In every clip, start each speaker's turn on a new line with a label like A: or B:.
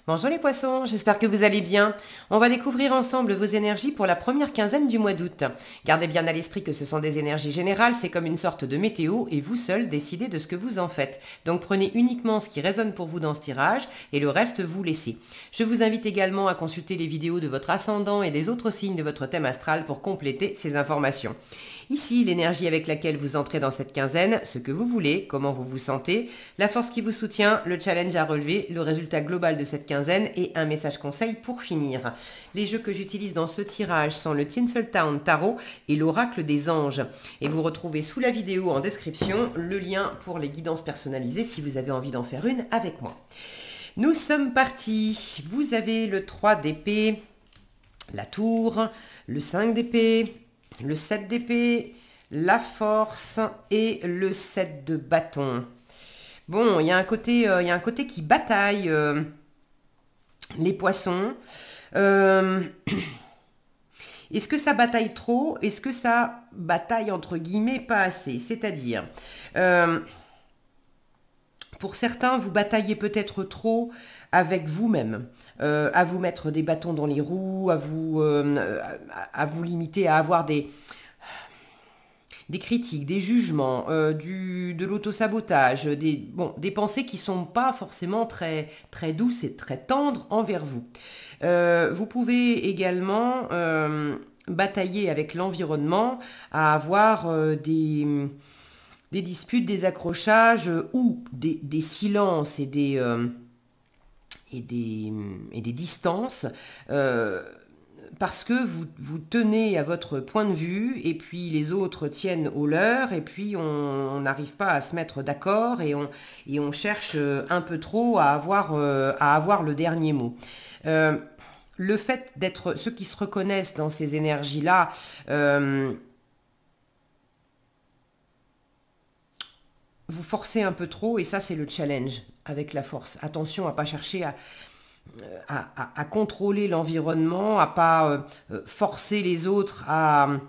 A: Bonjour les poissons, j'espère que vous allez bien. On va découvrir ensemble vos énergies pour la première quinzaine du mois d'août. Gardez bien à l'esprit que ce sont des énergies générales, c'est comme une sorte de météo et vous seul décidez de ce que vous en faites. Donc prenez uniquement ce qui résonne pour vous dans ce tirage et le reste vous laissez. Je vous invite également à consulter les vidéos de votre ascendant et des autres signes de votre thème astral pour compléter ces informations. Ici, l'énergie avec laquelle vous entrez dans cette quinzaine, ce que vous voulez, comment vous vous sentez, la force qui vous soutient, le challenge à relever, le résultat global de cette quinzaine et un message conseil pour finir. Les jeux que j'utilise dans ce tirage sont le Tinseltown Tarot et l'Oracle des Anges. Et vous retrouvez sous la vidéo en description le lien pour les guidances personnalisées si vous avez envie d'en faire une avec moi. Nous sommes partis. Vous avez le 3 d'épée, la tour, le 5 d'épée, le 7 d'épée, la force et le 7 de bâton. Bon, il y a un côté qui bataille les poissons. Est-ce que ça bataille trop? Est-ce que ça bataille entre guillemets pas assez? C'est-à-dire, pour certains, vous bataillez peut-être trop avec vous-même, à vous mettre des bâtons dans les roues, à vous limiter, à avoir des critiques, des jugements, de l'autosabotage, des pensées qui ne sont pas forcément très, très douces et très tendres envers vous. Vous pouvez également batailler avec l'environnement à avoir des disputes, des accrochages ou des silences et des distances parce que vous tenez à votre point de vue et puis les autres tiennent au leur et puis on n'arrive pas à se mettre d'accord et on cherche un peu trop à avoir le dernier mot. Le fait d'être ceux qui se reconnaissent dans ces énergies-là, vous forcez un peu trop et ça c'est le challenge avec la force. Attention à ne pas chercher à contrôler l'environnement, à ne pas forcer les autres à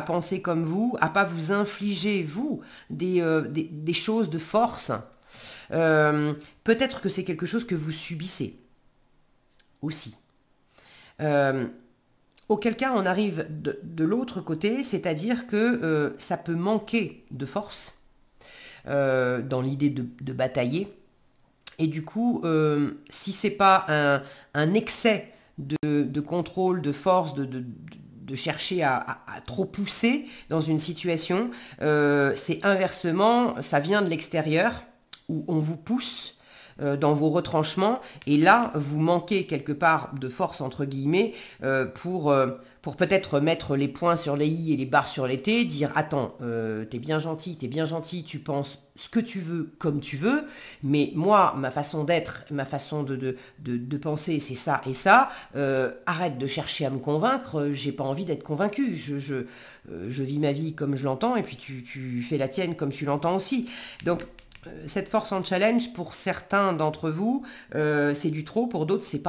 A: penser comme vous, à ne pas vous infliger, vous, des choses de force. Peut-être que c'est quelque chose que vous subissez aussi. Auquel cas on arrive de l'autre côté, c'est-à-dire que ça peut manquer de force dans l'idée de batailler. Et du coup, si c'est pas un excès de contrôle, de force, de chercher à trop pousser dans une situation, c'est inversement, ça vient de l'extérieur, où on vous pousse dans vos retranchements, et là, vous manquez quelque part de force, entre guillemets, pour peut-être mettre les points sur les i et les barres sur les t, dire « Attends, t'es bien gentil, tu penses ce que tu veux, comme tu veux, mais moi, ma façon d'être, ma façon de penser, c'est ça et ça, arrête de chercher à me convaincre, j'ai pas envie d'être convaincu, je vis ma vie comme je l'entends, et puis tu fais la tienne comme tu l'entends aussi. » Donc, cette force en challenge, pour certains d'entre vous, c'est du trop, pour d'autres, c'est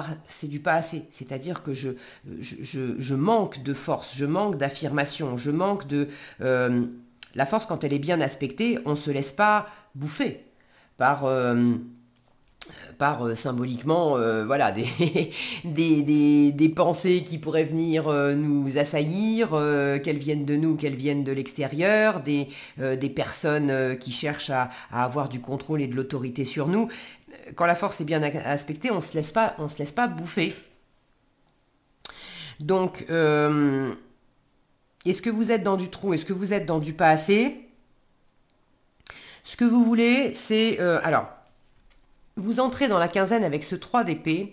A: du pas assez. C'est-à-dire que je manque de force, je manque d'affirmation, je manque de... la force, quand elle est bien aspectée, on ne se laisse pas bouffer par symboliquement voilà, des pensées qui pourraient venir nous assaillir, qu'elles viennent de nous, qu'elles viennent de l'extérieur, des personnes qui cherchent à avoir du contrôle et de l'autorité sur nous. Quand la force est bien aspectée, on se laisse pas bouffer. Donc, est-ce que vous êtes dans du trop? Est-ce que vous êtes dans du pas assez? Ce que vous voulez, c'est... alors, vous entrez dans la quinzaine avec ce 3 d'épée.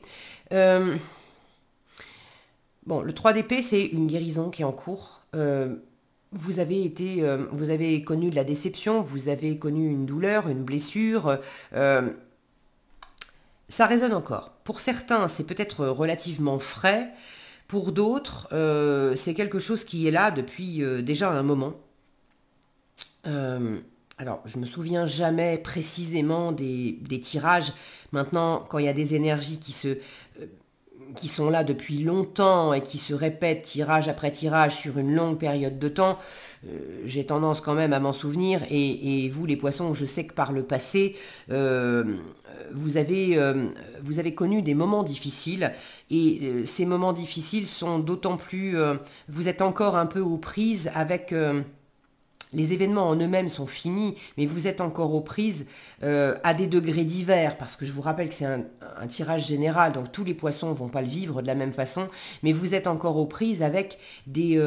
A: Bon, le 3 d'épée, c'est une guérison qui est en cours. Vous avez connu de la déception, vous avez connu une douleur, une blessure. Ça résonne encore. Pour certains, c'est peut-être relativement frais. Pour d'autres, c'est quelque chose qui est là depuis déjà un moment. Alors, je me souviens jamais précisément des tirages. Maintenant, quand il y a des énergies qui sont là depuis longtemps et qui se répètent tirage après tirage sur une longue période de temps, j'ai tendance quand même à m'en souvenir. Et vous, les poissons, je sais que par le passé, vous avez connu des moments difficiles. Et ces moments difficiles sont d'autant plus... vous êtes encore un peu aux prises avec... les événements en eux-mêmes sont finis, mais vous êtes encore aux prises à des degrés divers, parce que je vous rappelle que c'est un tirage général, donc tous les poissons ne vont pas le vivre de la même façon, mais vous êtes encore aux prises avec des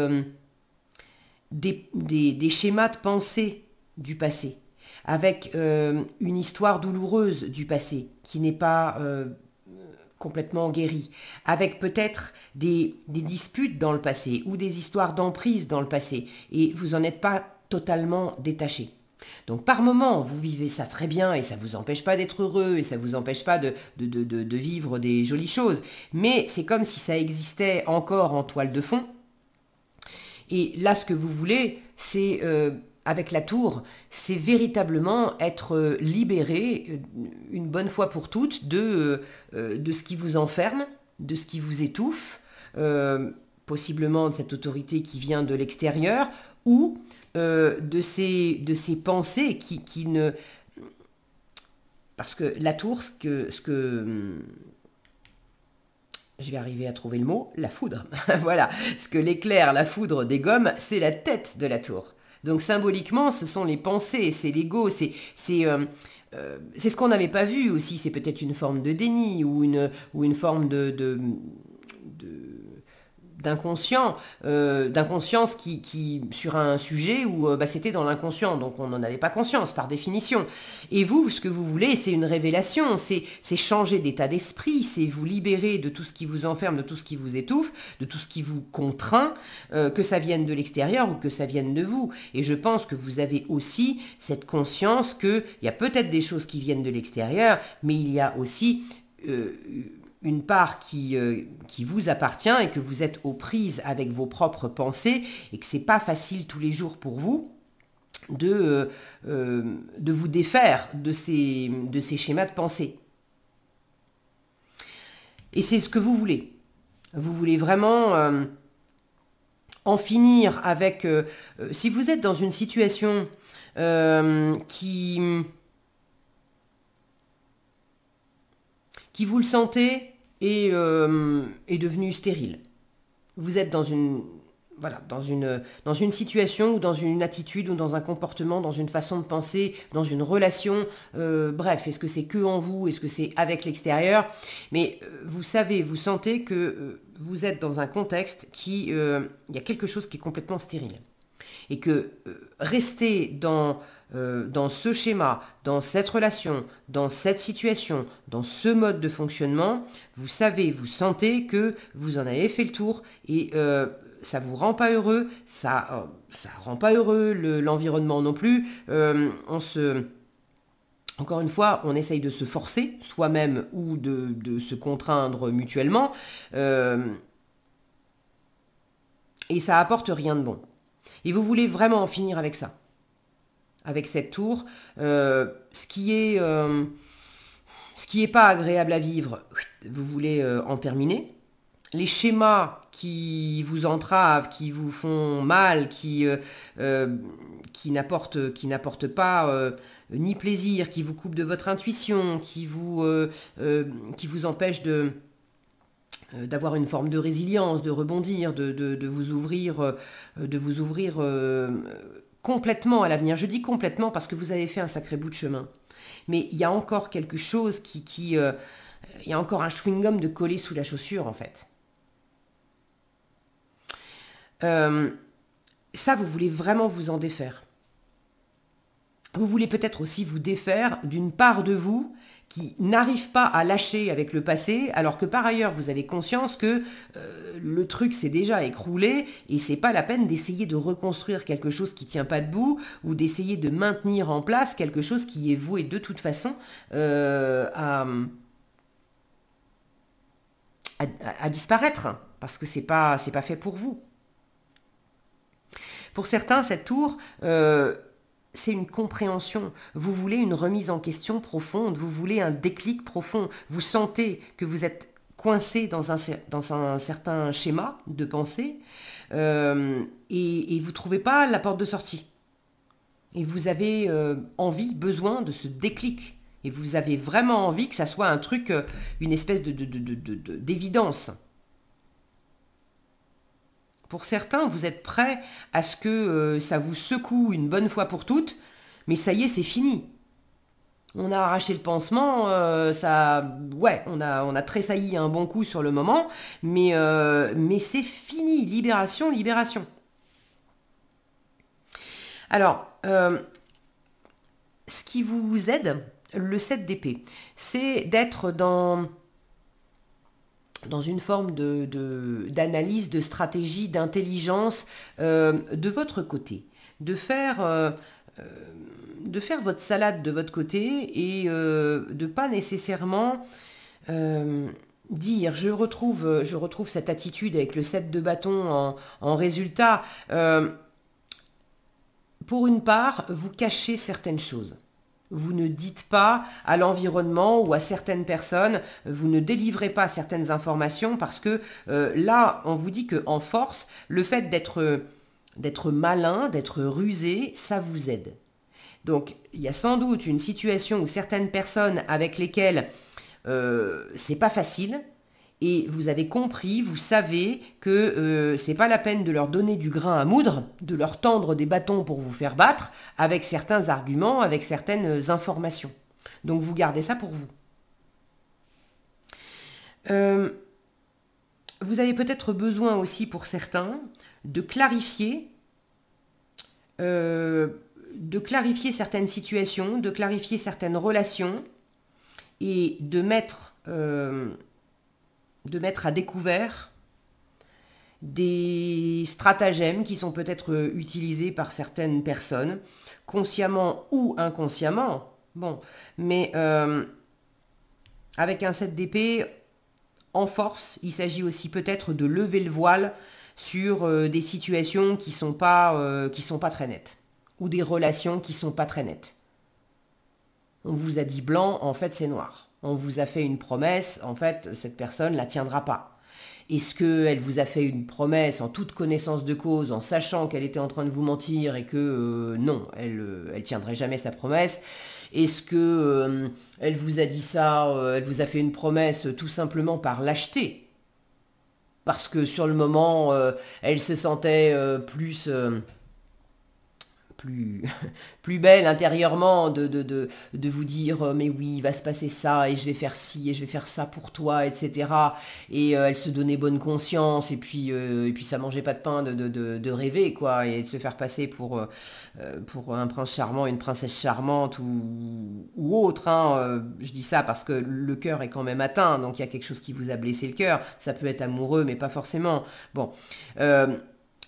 A: schémas de pensée du passé, avec une histoire douloureuse du passé, qui n'est pas complètement guérie, avec peut-être des disputes dans le passé, ou des histoires d'emprise dans le passé, et vous n'en êtes pas totalement détaché. Donc par moment, vous vivez ça très bien et ça ne vous empêche pas d'être heureux et ça ne vous empêche pas de vivre des jolies choses. Mais c'est comme si ça existait encore en toile de fond. Et là, ce que vous voulez, c'est, avec la tour, c'est véritablement être libéré une bonne fois pour toutes de ce qui vous enferme, de ce qui vous étouffe, possiblement de cette autorité qui vient de l'extérieur, ou de ces pensées qui ne... Parce que la tour, je vais arriver à trouver le mot, la foudre. Voilà, ce que l'éclair, la foudre dégomme, c'est la tête de la tour. Donc symboliquement, ce sont les pensées, c'est l'ego, c'est ce qu'on n'avait pas vu aussi, c'est peut-être une forme de déni ou une forme d'inconscience qui sur un sujet où c'était dans l'inconscient, donc on n'en avait pas conscience par définition. Et vous, ce que vous voulez, c'est une révélation, c'est changer d'état d'esprit, c'est vous libérer de tout ce qui vous enferme, de tout ce qui vous étouffe, de tout ce qui vous contraint, que ça vienne de l'extérieur ou que ça vienne de vous. Et je pense que vous avez aussi cette conscience qu'il y a peut-être des choses qui viennent de l'extérieur, mais il y a aussi... une part qui vous appartient et que vous êtes aux prises avec vos propres pensées et que c'est pas facile tous les jours pour vous de vous défaire de ces schémas de pensée. Et c'est ce que vous voulez. Vous voulez vraiment en finir avec... si vous êtes dans une situation qui vous le sentez est devenu stérile. Vous êtes dans une situation ou dans une attitude ou dans un comportement, dans une façon de penser, dans une relation, bref, est-ce que c'est que en vous, est-ce que c'est avec l'extérieur? Mais vous savez, vous sentez que vous êtes dans un contexte qui, il y a quelque chose qui est complètement stérile. Et que rester dans ce schéma, dans cette relation, dans cette situation, dans ce mode de fonctionnement, vous savez, vous sentez que vous en avez fait le tour et ça vous rend pas heureux, ça rend pas heureux l'environnement non plus. Encore une fois, on essaye de se forcer, soi-même ou de se contraindre mutuellement, et ça apporte rien de bon. Et vous voulez vraiment en finir avec ça, avec cette tour, ce qui est pas agréable à vivre, vous voulez en terminer. Les schémas qui vous entravent, qui vous font mal, qui n'apportent pas ni plaisir, qui vous coupent de votre intuition, qui vous empêchent d'avoir une forme de résilience, de rebondir, de vous ouvrir complètement à l'avenir. Je dis complètement parce que vous avez fait un sacré bout de chemin. Mais il y a encore quelque chose il y a encore un chewing-gum de coller sous la chaussure en fait. Ça, vous voulez vraiment vous en défaire. Vous voulez peut-être aussi vous défaire d'une part de vous qui n'arrive pas à lâcher avec le passé, alors que par ailleurs vous avez conscience que le truc s'est déjà écroulé et c'est pas la peine d'essayer de reconstruire quelque chose qui tient pas debout ou d'essayer de maintenir en place quelque chose qui est voué de toute façon à disparaître, parce que c'est pas fait pour vous. Pour certains, cette tour, c'est une compréhension. Vous voulez une remise en question profonde, vous voulez un déclic profond. Vous sentez que vous êtes coincé dans un certain schéma de pensée et vous ne trouvez pas la porte de sortie. Et vous avez envie, besoin de ce déclic. Et vous avez vraiment envie que ça soit un truc, une espèce d'évidence. Pour certains, vous êtes prêts à ce que ça vous secoue une bonne fois pour toutes, mais ça y est, c'est fini. On a arraché le pansement, ouais, on a tressailli un bon coup sur le moment, mais c'est fini, libération, libération. Alors, ce qui vous aide, le 7 d'épée, c'est d'être dans une forme d'analyse, de stratégie, d'intelligence de votre côté. De faire votre salade de votre côté et de pas nécessairement dire je retrouve cette attitude avec le 7 de bâton en résultat. Pour une part, vous cachez certaines choses. Vous ne dites pas à l'environnement ou à certaines personnes, vous ne délivrez pas certaines informations parce que là, on vous dit qu'en force, le fait d'être malin, d'être rusé, ça vous aide. Donc, il y a sans doute une situation où certaines personnes avec lesquelles c'est pas facile, et vous avez compris, vous savez que c'est pas la peine de leur donner du grain à moudre, de leur tendre des bâtons pour vous faire battre, avec certains arguments, avec certaines informations. Donc vous gardez ça pour vous. Vous avez peut-être besoin aussi pour certains de clarifier certaines situations, de clarifier certaines relations et de mettre à découvert des stratagèmes qui sont peut-être utilisés par certaines personnes, consciemment ou inconsciemment. Bon, mais avec un 7 d'épée, en force, il s'agit aussi peut-être de lever le voile sur des situations qui sont pas très nettes, ou des relations qui sont pas très nettes. On vous a dit blanc, en fait c'est noir. On vous a fait une promesse, en fait, cette personne ne la tiendra pas. Est-ce qu'elle vous a fait une promesse en toute connaissance de cause, en sachant qu'elle était en train de vous mentir et que non, elle tiendrait jamais sa promesse? Est-ce que elle vous a dit ça, elle vous a fait une promesse tout simplement par lâcheté? Parce que sur le moment, elle se sentait plus belle intérieurement de vous dire mais oui, il va se passer ça et je vais faire ci et je vais faire ça pour toi, etc. Et elle se donnait bonne conscience et puis ça mangeait pas de pain de rêver, quoi, et de se faire passer pour un prince charmant, une princesse charmante ou autre. Hein. Je dis ça parce que le cœur est quand même atteint, donc il y a quelque chose qui vous a blessé le cœur. Ça peut être amoureux, mais pas forcément. Bon.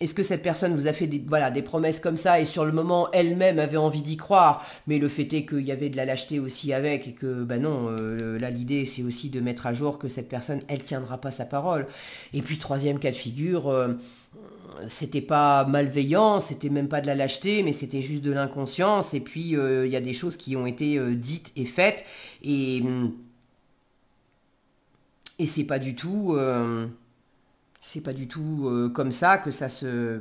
A: Est-ce que cette personne vous a fait des promesses comme ça et sur le moment elle-même avait envie d'y croire, mais le fait est qu'il y avait de la lâcheté aussi avec et que non, là l'idée c'est aussi de mettre à jour que cette personne elle tiendra pas sa parole. Et puis troisième cas de figure, c'était pas malveillant, c'était même pas de la lâcheté, mais c'était juste de l'inconscience et puis il y a des choses qui ont été dites et faites et c'est pas du tout... c'est pas du tout comme ça que ça se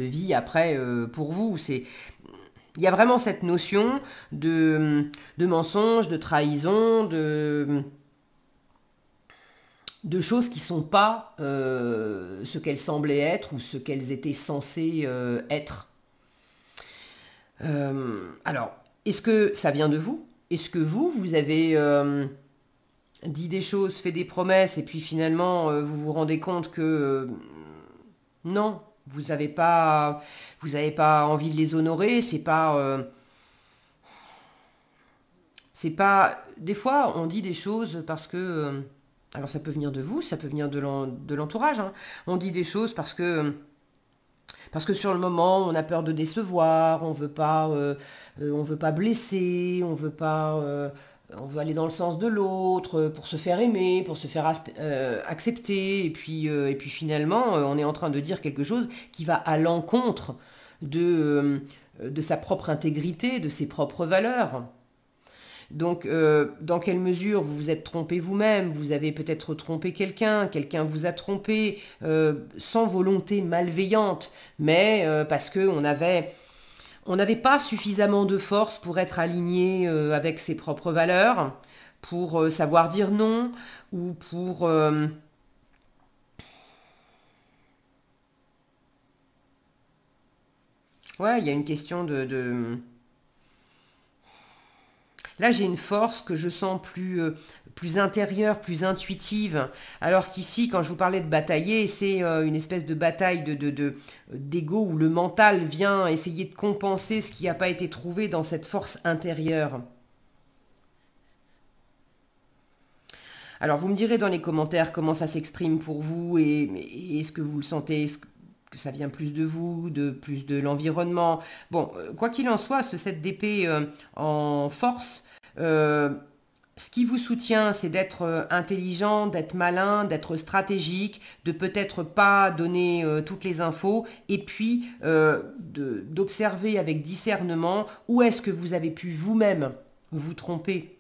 A: vit après pour vous. Il y a vraiment cette notion de mensonge, de trahison, de choses qui sont pas ce qu'elles semblaient être ou ce qu'elles étaient censées être. Alors, est-ce que ça vient de vous? Est-ce que vous avez... dit des choses, fait des promesses, et puis finalement, vous vous rendez compte que non, vous n'avez pas envie de les honorer, c'est pas... Des fois, on dit des choses parce que... alors ça peut venir de vous, ça peut venir de l'entourage. Hein. On dit des choses parce que sur le moment, on a peur de décevoir, on veut pas blesser, on veut aller dans le sens de l'autre pour se faire aimer, pour se faire accepter. Et puis finalement, on est en train de dire quelque chose qui va à l'encontre de sa propre intégrité, de ses propres valeurs. Donc, dans quelle mesure vous vous êtes trompé vous-même, vous avez peut-être trompé quelqu'un, quelqu'un vous a trompé, sans volonté malveillante, mais parce qu'on on n'avait pas suffisamment de force pour être aligné avec ses propres valeurs, pour savoir dire non, ou pour... ouais, il y a une question Là, j'ai une force que je sens plus intérieure, plus intuitive. Alors qu'ici, quand je vous parlais de batailler, c'est une espèce de bataille d'ego où le mental vient essayer de compenser ce qui n'a pas été trouvé dans cette force intérieure. Alors, vous me direz dans les commentaires comment ça s'exprime pour vous et est-ce que vous le sentez, est-ce que ça vient plus de vous, plus de l'environnement. Bon, quoi qu'il en soit, ce 7 d'épée en force, euh, ce qui vous soutient, c'est d'être intelligent, d'être malin, d'être stratégique, de peut-être pas donner toutes les infos, et puis d'observer avec discernement où est-ce que vous avez pu vous-même vous tromper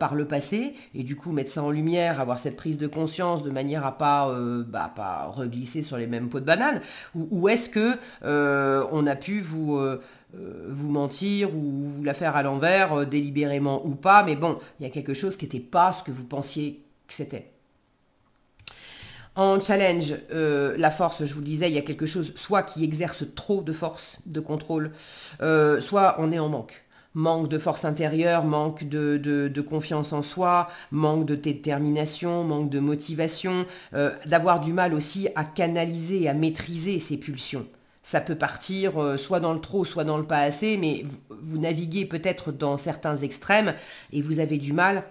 A: par le passé, et du coup mettre ça en lumière, avoir cette prise de conscience de manière à pas reglisser sur les mêmes pots de banane, ou est-ce que on a pu vous mentir ou vous la faire à l'envers, délibérément ou pas, mais bon, il y a quelque chose qui n'était pas ce que vous pensiez que c'était. En challenge, la force, je vous le disais, il y a quelque chose soit qui exerce trop de force, de contrôle, soit on est en manque. Manque de force intérieure, manque de confiance en soi, manque de détermination, manque de motivation, d'avoir du mal aussi à canaliser, à maîtriser ses pulsions. Ça peut partir soit dans le trop, soit dans le pas assez, mais vous naviguez peut-être dans certains extrêmes et vous avez du mal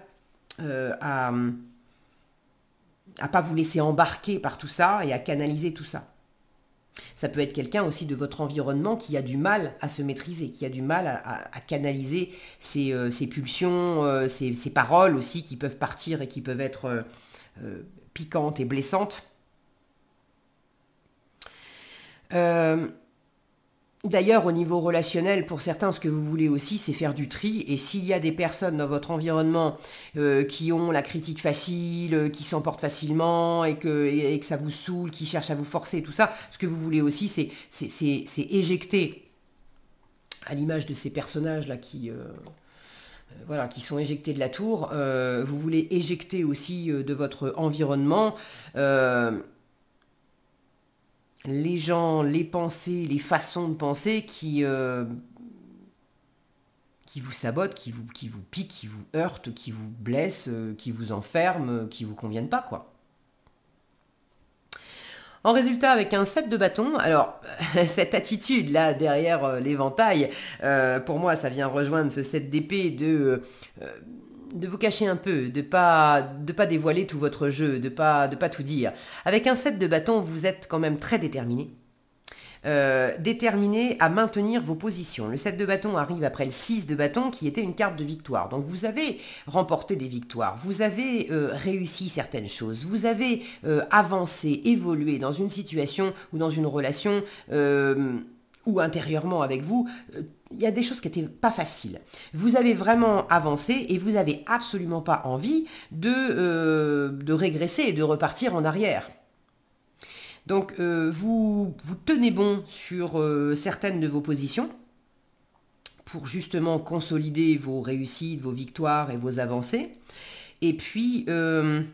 A: à pas vous laisser embarquer par tout ça et à canaliser tout ça. Ça peut être quelqu'un aussi de votre environnement qui a du mal à se maîtriser, qui a du mal à canaliser ses pulsions, ses paroles aussi qui peuvent partir et qui peuvent être piquantes et blessantes. D'ailleurs, au niveau relationnel, pour certains, ce que vous voulez aussi, c'est faire du tri. Et s'il y a des personnes dans votre environnement qui ont la critique facile, qui s'emportent facilement et que ça vous saoule, qui cherchent à vous forcer, tout ça, ce que vous voulez aussi, c'est éjecter, à l'image de ces personnages-là voilà, qui sont éjectés de la tour, vous voulez éjecter aussi de votre environnement les gens, les pensées, les façons de penser qui vous sabotent, qui vous piquent, qui vous heurtent, qui vous blessent, qui vous enferment, qui vous conviennent pas, quoi. En résultat, avec un 7 de bâton, alors cette attitude-là derrière l'éventail, pour moi, ça vient rejoindre ce 7 d'épée de vous cacher un peu, de pas dévoiler tout votre jeu, de pas tout dire. Avec un 7 de bâton, vous êtes quand même très déterminé. Déterminé à maintenir vos positions. Le 7 de bâton arrive après le 6 de bâton qui était une carte de victoire. Donc vous avez remporté des victoires, vous avez réussi certaines choses, vous avez avancé, évolué dans une situation ou dans une relation ou intérieurement avec vous. Il y a des choses qui n'étaient pas faciles. Vous avez vraiment avancé et vous n'avez absolument pas envie de régresser et de repartir en arrière. Donc vous tenez bon sur certaines de vos positions pour justement consolider vos réussites, vos victoires et vos avancées. Et puis il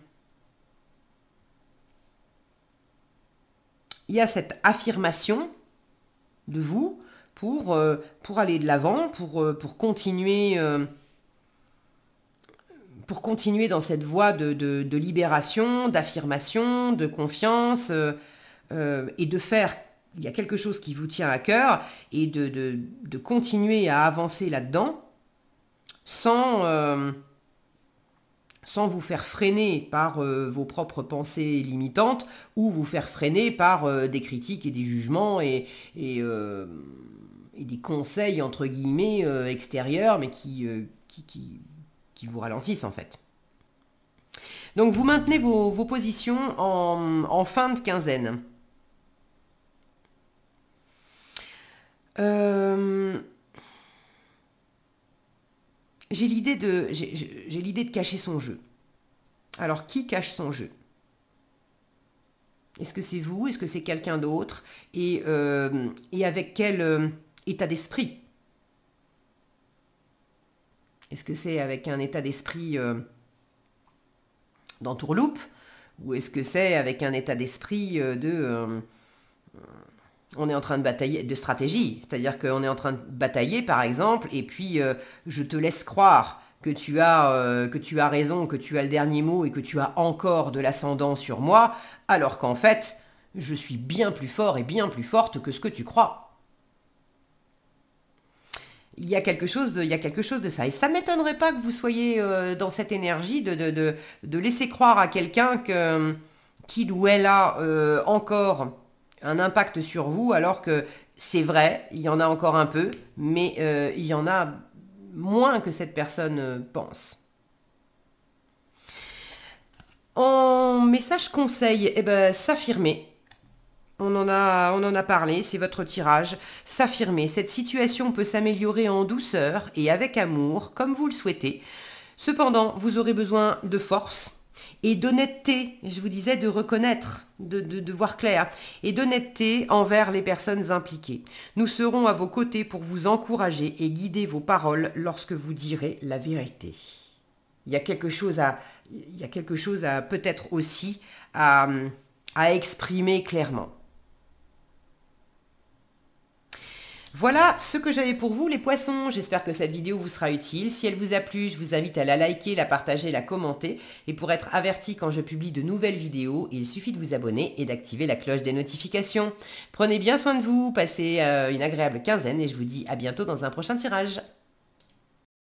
A: y a cette affirmation de vous pour aller de l'avant, pour continuer dans cette voie de libération, d'affirmation, de confiance, et de faire, il y a quelque chose qui vous tient à cœur, et de continuer à avancer là-dedans sans vous faire freiner par vos propres pensées limitantes ou vous faire freiner par des critiques et des jugements et des conseils entre guillemets extérieurs mais qui vous ralentissent en fait. Donc vous maintenez vos positions en fin de quinzaine. j'ai l'idée de cacher son jeu. Alors, qui cache son jeu? Est-ce que c'est vous? Est-ce que c'est quelqu'un d'autre? Et avec quel état d'esprit? Est-ce que c'est avec un état d'esprit d'entourloupe? Ou est-ce que c'est avec un état d'esprit on est en train de batailler, de stratégie, c'est-à-dire qu'on est en train de batailler par exemple, et puis je te laisse croire que tu as raison, que tu as le dernier mot et que tu as encore de l'ascendant sur moi, alors qu'en fait, je suis bien plus fort et bien plus forte que ce que tu crois. Il y a quelque chose de ça. Et ça ne m'étonnerait pas que vous soyez dans cette énergie de laisser croire à quelqu'un qu'il ou elle a encore un impact sur vous, alors que c'est vrai, il y en a encore un peu, mais il y en a moins que cette personne pense. En message conseil, eh ben, s'affirmer. On en a parlé, c'est votre tirage. S'affirmer. Cette situation peut s'améliorer en douceur et avec amour, comme vous le souhaitez. Cependant, vous aurez besoin de force et d'honnêteté, je vous disais, de reconnaître, de voir clair, et d'honnêteté envers les personnes impliquées. Nous serons à vos côtés pour vous encourager et guider vos paroles lorsque vous direz la vérité. Il y a quelque chose à peut-être aussi à exprimer clairement. Voilà ce que j'avais pour vous les poissons, j'espère que cette vidéo vous sera utile. Si elle vous a plu, je vous invite à la liker, la partager, la commenter. Et pour être averti quand je publie de nouvelles vidéos, il suffit de vous abonner et d'activer la cloche des notifications. Prenez bien soin de vous, passez une agréable quinzaine et je vous dis à bientôt dans un prochain tirage.